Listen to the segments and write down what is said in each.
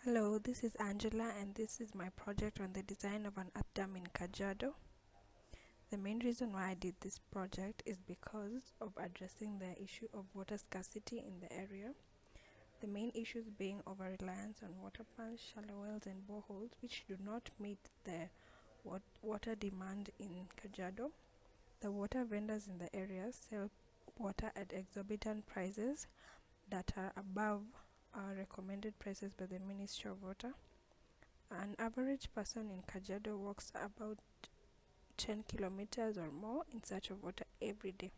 Hello, this is Angela and this is my project on the design of an earth dam in Kajiado. The main reason why I did this project is because of addressing the issue of water scarcity in the area. The main issues being over-reliance on water pumps, shallow wells and boreholes which do not meet the water demand in Kajiado. The water vendors in the area sell water at exorbitant prices that are above recommended prices by the Ministry of Water. An average person in Kajiado walks about 10 kilometers or more in search of water every day.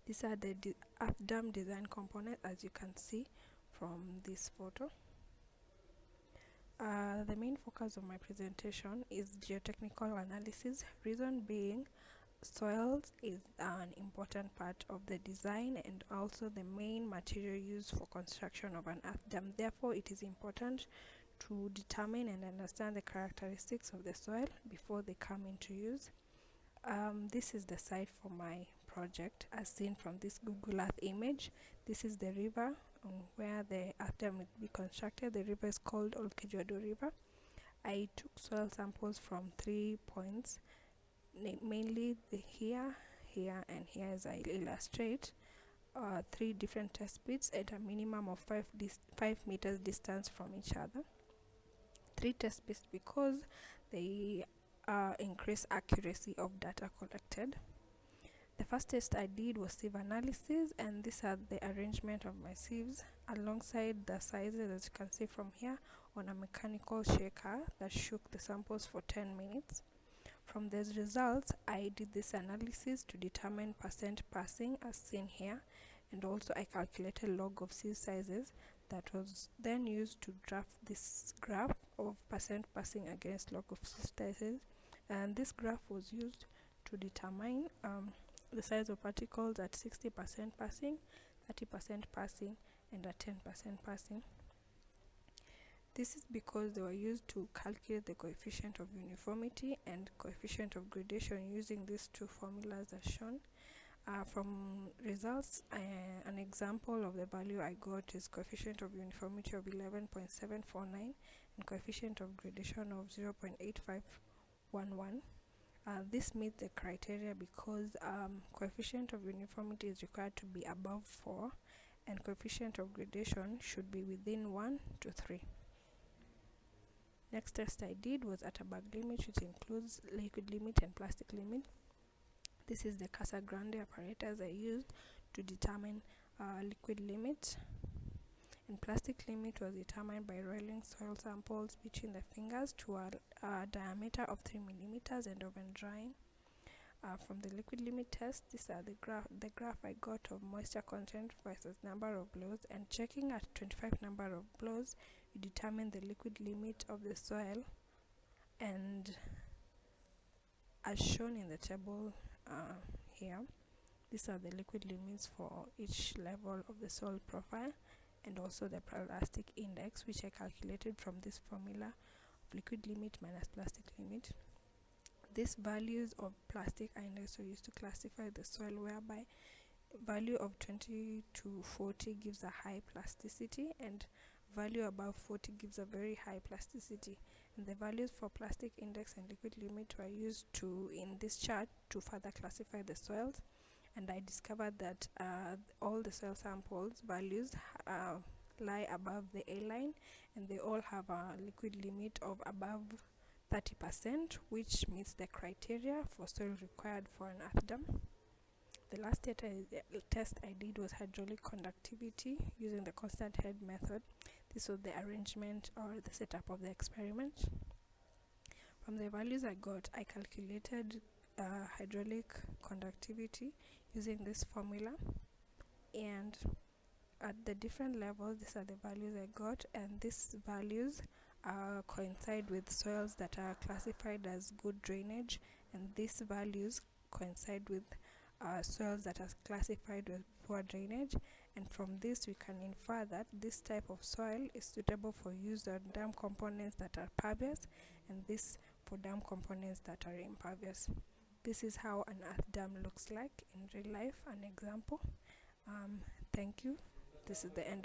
These are the earth dam design components as you can see from this photo. The main focus of my presentation is geotechnical analysis, reason being soils is an important part of the design and also the main material used for construction of an earth dam. Therefore, it is important to determine and understand the characteristics of the soil before they come into use. This is the site for my project as seen from this Google Earth image. This is the river where the earth dam will be constructed. The river is called Old Kajiado River. I took soil samples from 3 points, mainly here, and here as I illustrate. 3 different test pits at a minimum of 5 meters distance from each other. 3 test pits because they increase accuracy of data collected. The first test I did was sieve analysis, and these are the arrangement of my sieves alongside the sizes as you can see from here on a mechanical shaker that shook the samples for 10 minutes. From these results, I did this analysis to determine percent passing as seen here, and also I calculated log of sieve sizes that was then used to draft this graph of percent passing against log of sieve sizes, and this graph was used to determine the size of particles at 60% passing, 30% passing, and at 10% passing. This is because they were used to calculate the coefficient of uniformity and coefficient of gradation using these 2 formulas as shown. From results, an example of the value I got is coefficient of uniformity of 11.749 and coefficient of gradation of 0.8511. This meets the criteria because coefficient of uniformity is required to be above 4 and coefficient of gradation should be within 1 to 3. Next test I did was at a bag limit, which includes liquid limit and plastic limit. This is the Casa Grande apparatus I used to determine liquid limit, and plastic limit was determined by rolling soil samples between the fingers to a diameter of 3 millimeters and oven drying. From the liquid limit test, these are the graph I got of moisture content versus number of blows, and checking at 25 number of blows you determine the liquid limit of the soil, and as shown in the table here, these are the liquid limits for each level of the soil profile and also the plastic index, which I calculated from this formula of liquid limit minus plastic limit. These values of plastic index are used to classify the soil, whereby value of 20 to 40 gives a high plasticity and value above 40 gives a very high plasticity, and the values for plastic index and liquid limit were used to in this chart to further classify the soils, and I discovered that all the soil samples values lie above the A line, and they all have a liquid limit of above 30%, which meets the criteria for soil required for an earth dam. The last test I did was hydraulic conductivity using the constant head method. This was the arrangement or the setup of the experiment. From the values I got, I calculated hydraulic conductivity using this formula, and at the different levels, these are the values I got, and these values coincide with soils that are classified as good drainage, and these values coincide with soils that are classified with poor drainage, and from this we can infer that this type of soil is suitable for use on dam components that are pervious, and this for dam components that are impervious. This is how an earth dam looks like in real life, an example. Thank you. This is the end of